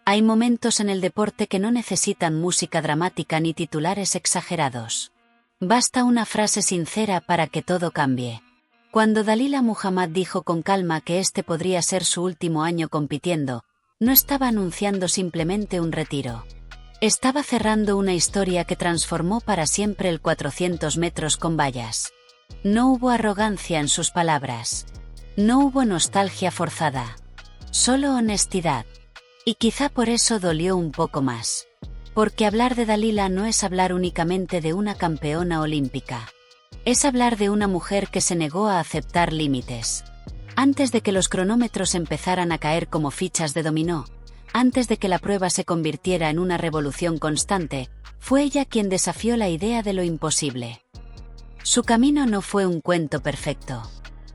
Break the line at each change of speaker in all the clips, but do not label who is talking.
Hay momentos en el deporte que no necesitan música dramática ni titulares exagerados. Basta una frase sincera para que todo cambie. Cuando Dalila Muhammad dijo con calma que este podría ser su último año compitiendo, no estaba anunciando simplemente un retiro. Estaba cerrando una historia que transformó para siempre el 400 metros con vallas. No hubo arrogancia en sus palabras. No hubo nostalgia forzada. Solo honestidad. Y quizá por eso dolió un poco más. Porque hablar de Dalila no es hablar únicamente de una campeona olímpica. Es hablar de una mujer que se negó a aceptar límites. Antes de que los cronómetros empezaran a caer como fichas de dominó, antes de que la prueba se convirtiera en una revolución constante, fue ella quien desafió la idea de lo imposible. Su camino no fue un cuento perfecto.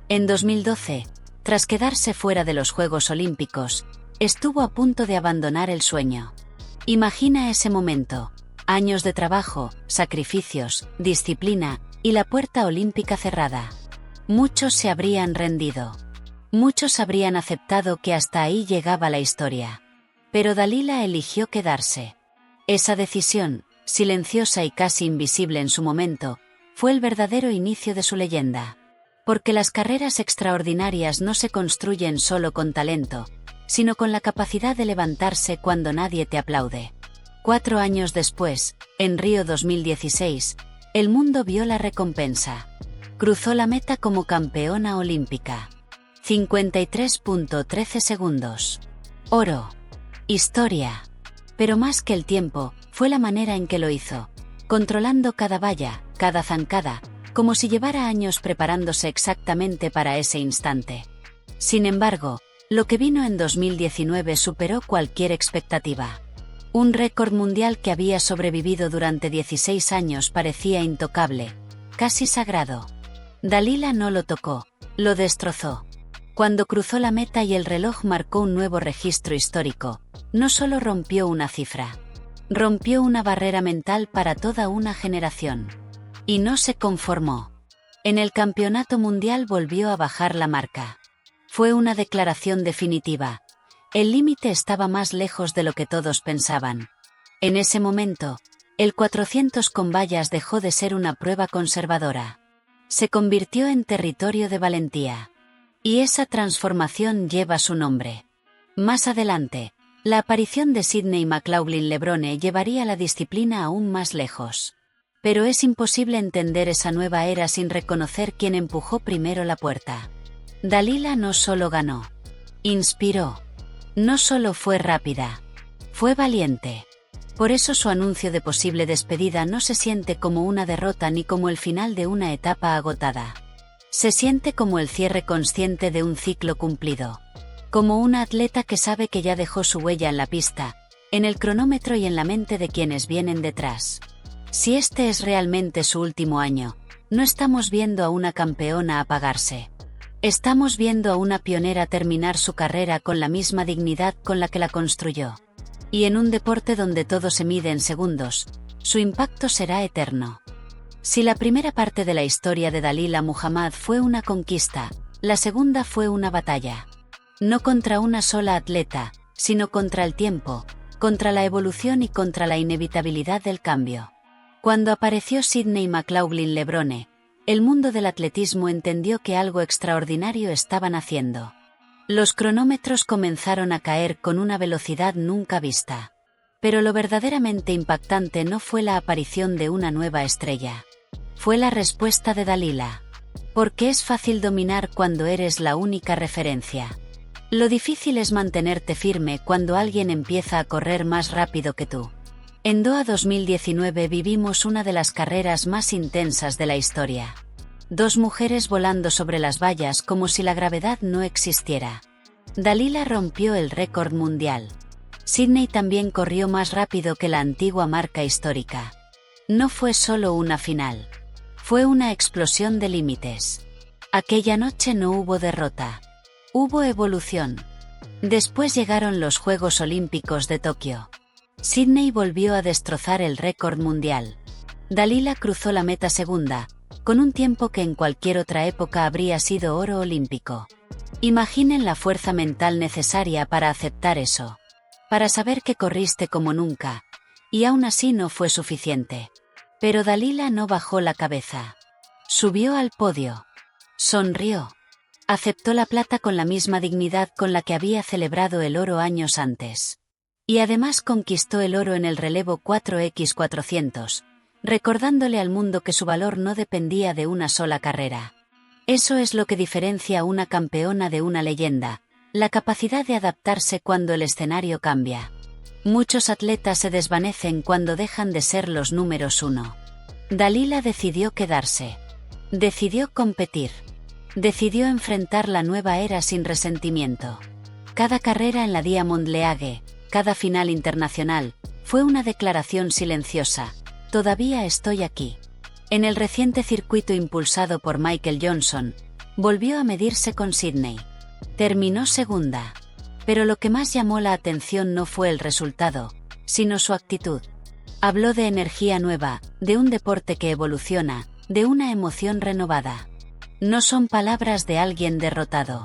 En 2012, tras quedarse fuera de los Juegos Olímpicos, estuvo a punto de abandonar el sueño. Imagina ese momento: años de trabajo, sacrificios, disciplina, y la puerta olímpica cerrada. Muchos se habrían rendido. Muchos habrían aceptado que hasta ahí llegaba la historia. Pero Dalila eligió quedarse. Esa decisión, silenciosa y casi invisible en su momento, fue el verdadero inicio de su leyenda. Porque las carreras extraordinarias no se construyen solo con talento, sino con la capacidad de levantarse cuando nadie te aplaude. 4 años después, en Río 2016, el mundo vio la recompensa. Cruzó la meta como campeona olímpica. 53.13 segundos. Oro. Historia. Pero más que el tiempo, fue la manera en que lo hizo. Controlando cada valla, cada zancada, como si llevara años preparándose exactamente para ese instante. Sin embargo, lo que vino en 2019 superó cualquier expectativa. Un récord mundial que había sobrevivido durante 16 años parecía intocable, casi sagrado. Dalila no lo tocó, lo destrozó. Cuando cruzó la meta y el reloj marcó un nuevo registro histórico, no solo rompió una cifra, rompió una barrera mental para toda una generación. Y no se conformó. En el campeonato mundial volvió a bajar la marca. Fue una declaración definitiva. El límite estaba más lejos de lo que todos pensaban. En ese momento, el 400 con vallas dejó de ser una prueba conservadora. Se convirtió en territorio de valentía. Y esa transformación lleva su nombre. Más adelante, la aparición de Sydney McLaughlin-Levrone llevaría la disciplina aún más lejos. Pero es imposible entender esa nueva era sin reconocer quién empujó primero la puerta. Dalila no solo ganó, inspiró. No solo fue rápida, fue valiente. Por eso su anuncio de posible despedida no se siente como una derrota ni como el final de una etapa agotada. Se siente como el cierre consciente de un ciclo cumplido. Como una atleta que sabe que ya dejó su huella en la pista, en el cronómetro y en la mente de quienes vienen detrás. Si este es realmente su último año, no estamos viendo a una campeona apagarse. Estamos viendo a una pionera terminar su carrera con la misma dignidad con la que la construyó. Y en un deporte donde todo se mide en segundos, su impacto será eterno. Si la primera parte de la historia de Dalila Muhammad fue una conquista, la segunda fue una batalla. No contra una sola atleta, sino contra el tiempo, contra la evolución y contra la inevitabilidad del cambio. Cuando apareció Sydney McLaughlin-Levrone, el mundo del atletismo entendió que algo extraordinario estaban haciendo. Los cronómetros comenzaron a caer con una velocidad nunca vista. Pero lo verdaderamente impactante no fue la aparición de una nueva estrella. Fue la respuesta de Dalila. Porque es fácil dominar cuando eres la única referencia. Lo difícil es mantenerte firme cuando alguien empieza a correr más rápido que tú. En Doha 2019 vivimos una de las carreras más intensas de la historia. 2 mujeres volando sobre las vallas como si la gravedad no existiera. Dalila rompió el récord mundial. Sydney también corrió más rápido que la antigua marca histórica. No fue solo una final. Fue una explosión de límites. Aquella noche no hubo derrota. Hubo evolución. Después llegaron los Juegos Olímpicos de Tokio. Sydney volvió a destrozar el récord mundial. Dalila cruzó la meta segunda, con un tiempo que en cualquier otra época habría sido oro olímpico. Imaginen la fuerza mental necesaria para aceptar eso. para saber que corriste como nunca, y aún así no fue suficiente. Pero Dalila no bajó la cabeza. Subió al podio. Sonrió. Aceptó la plata con la misma dignidad con la que había celebrado el oro años antes. Y además conquistó el oro en el relevo 4x400, recordándole al mundo que su valor no dependía de una sola carrera. Eso es lo que diferencia a una campeona de una leyenda, la capacidad de adaptarse cuando el escenario cambia. Muchos atletas se desvanecen cuando dejan de ser los números uno. Dalila decidió quedarse. Decidió competir. Decidió enfrentar la nueva era sin resentimiento. Cada carrera en la Diamond League, cada final internacional, fue una declaración silenciosa: todavía estoy aquí. En el reciente circuito impulsado por Michael Johnson, volvió a medirse con Sydney. Terminó segunda. Pero lo que más llamó la atención no fue el resultado, sino su actitud. Habló de energía nueva, de un deporte que evoluciona, de una emoción renovada. No son palabras de alguien derrotado.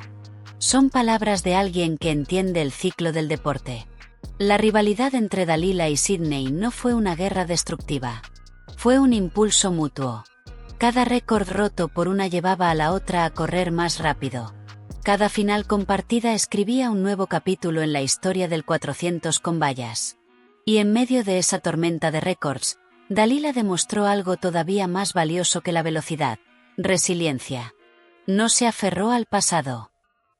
Son palabras de alguien que entiende el ciclo del deporte. La rivalidad entre Dalila y Sydney no fue una guerra destructiva. Fue un impulso mutuo. Cada récord roto por una llevaba a la otra a correr más rápido. Cada final compartida escribía un nuevo capítulo en la historia del 400 con vallas. Y en medio de esa tormenta de récords, Dalila demostró algo todavía más valioso que la velocidad: resiliencia. No se aferró al pasado.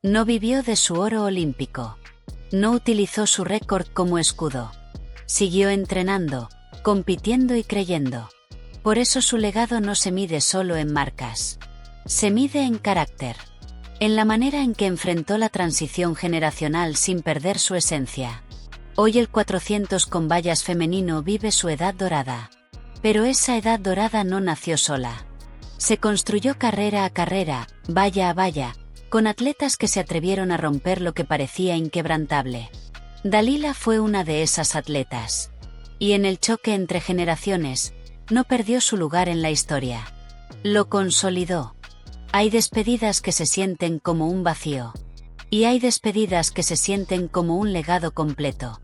No vivió de su oro olímpico. No utilizó su récord como escudo. Siguió entrenando, compitiendo y creyendo. Por eso su legado no se mide solo en marcas. Se mide en carácter. En la manera en que enfrentó la transición generacional sin perder su esencia. Hoy el 400 con vallas femenino vive su edad dorada. Pero esa edad dorada no nació sola. Se construyó carrera a carrera, valla a valla, con atletas que se atrevieron a romper lo que parecía inquebrantable. Dalila fue una de esas atletas. Y en el choque entre generaciones, no perdió su lugar en la historia. Lo consolidó. Hay despedidas que se sienten como un vacío. Y hay despedidas que se sienten como un legado completo.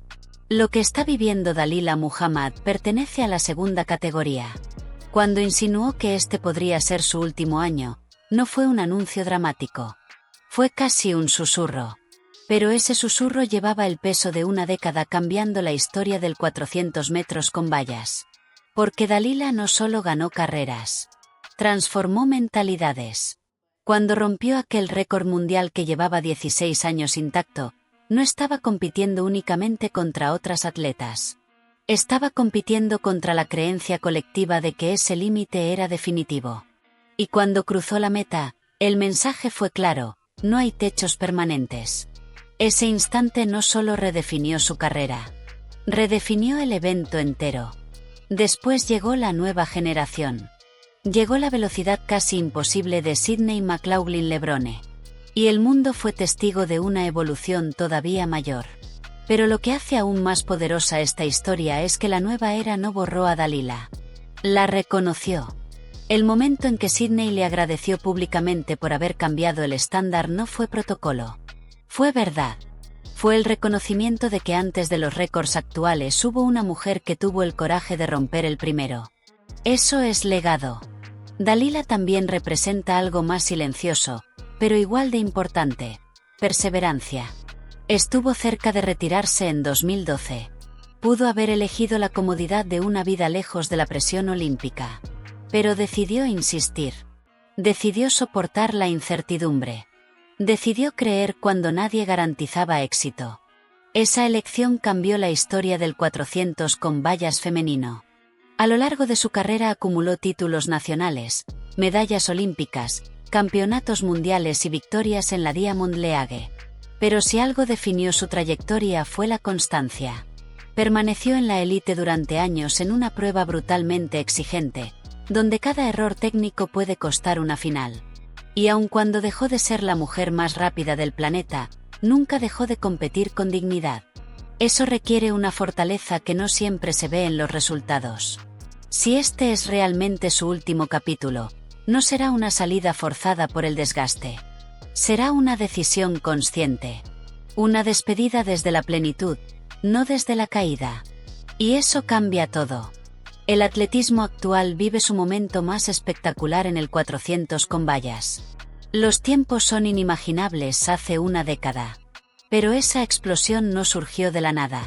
Lo que está viviendo Dalila Muhammad pertenece a la segunda categoría. Cuando insinuó que este podría ser su último año, no fue un anuncio dramático. Fue casi un susurro. Pero ese susurro llevaba el peso de una década cambiando la historia del 400 metros con vallas. Porque Dalila no solo ganó carreras. Transformó mentalidades. Cuando rompió aquel récord mundial que llevaba 16 años intacto, no estaba compitiendo únicamente contra otras atletas. Estaba compitiendo contra la creencia colectiva de que ese límite era definitivo. Y cuando cruzó la meta, el mensaje fue claro: no hay techos permanentes. Ese instante no solo redefinió su carrera, redefinió el evento entero. Después llegó la nueva generación. Llegó la velocidad casi imposible de Sydney McLaughlin-Levrone. Y el mundo fue testigo de una evolución todavía mayor. Pero lo que hace aún más poderosa esta historia es que la nueva era no borró a Dalila. La reconoció. El momento en que Sydney le agradeció públicamente por haber cambiado el estándar no fue protocolo. Fue verdad. Fue el reconocimiento de que antes de los récords actuales hubo una mujer que tuvo el coraje de romper el primero. Eso es legado. Dalila también representa algo más silencioso, pero igual de importante: perseverancia. Estuvo cerca de retirarse en 2012. Pudo haber elegido la comodidad de una vida lejos de la presión olímpica. Pero decidió insistir. Decidió soportar la incertidumbre. Decidió creer cuando nadie garantizaba éxito. Esa elección cambió la historia del 400 con vallas femenino. A lo largo de su carrera acumuló títulos nacionales, medallas olímpicas, campeonatos mundiales y victorias en la Diamond League. Pero si algo definió su trayectoria fue la constancia. Permaneció en la élite durante años en una prueba brutalmente exigente, donde cada error técnico puede costar una final. Y aun cuando dejó de ser la mujer más rápida del planeta, nunca dejó de competir con dignidad. Eso requiere una fortaleza que no siempre se ve en los resultados. Si este es realmente su último capítulo, no será una salida forzada por el desgaste. Será una decisión consciente. Una despedida desde la plenitud, no desde la caída. Y eso cambia todo. El atletismo actual vive su momento más espectacular en el 400 con vallas. Los tiempos son inimaginables hace una década. Pero esa explosión no surgió de la nada.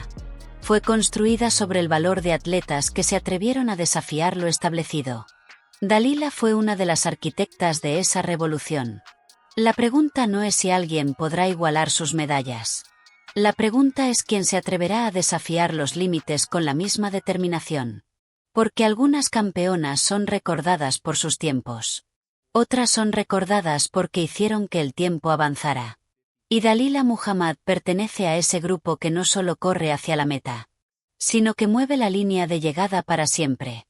Fue construida sobre el valor de atletas que se atrevieron a desafiar lo establecido. Dalila fue una de las arquitectas de esa revolución. La pregunta no es si alguien podrá igualar sus medallas. La pregunta es quién se atreverá a desafiar los límites con la misma determinación. Porque algunas campeonas son recordadas por sus tiempos. Otras son recordadas porque hicieron que el tiempo avanzara. Y Dalila Muhammad pertenece a ese grupo que no solo corre hacia la meta, sino que mueve la línea de llegada para siempre.